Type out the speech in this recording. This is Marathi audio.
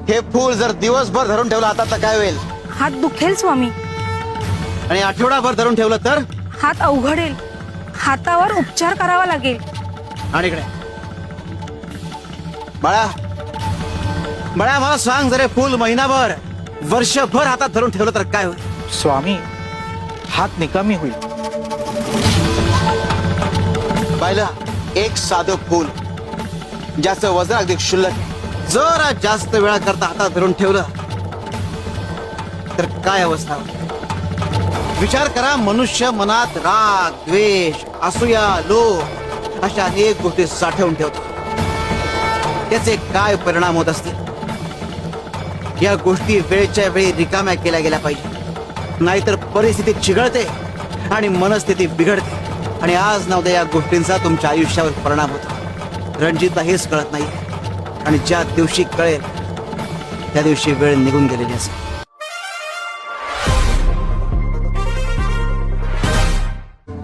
हे फूल जर दिवसभर धरून ठेवलं आता तर काय होईल? हात दुखेल स्वामी. आणि आठवडाभर धरून ठेवलं तर? हात अवघडेल. हातावर उपचार करावा लागेल. आणि इकडे बाळा, बाळा मला सांग, जरे फूल महिनाभर वर्षभर हातात धरून ठेवलं तर काय होईल? स्वामी, हात निकामी होईल. पाहिलं, एक साधं फूल ज्याचं वजन अगदी क्षुल्लक आहे, जरा जास्त वेळा करता हातात धरून ठेवलं तर काय अवस्था होईल? विचार करा, मनुष्य मनात राग, द्वेष, असूया, लोभ अशा अनेक गोष्टी साठवून ठेवतो. त्याचे काय परिणाम होत असतील? या गोष्टी वेळच्या वेळी रिकाम्या केल्या गेल्या पाहिजे, नाहीतर परिस्थिती चिघळते आणि मनस्थिती बिघडते आणि आज ना उद्या या गोष्टींचा तुमच्या आयुष्यावर परिणाम होतो. रणजितला हेच कळत नाही आणि ज्या दिवशी कळेल त्या दिवशी वेळ निघून गेलेली असेल.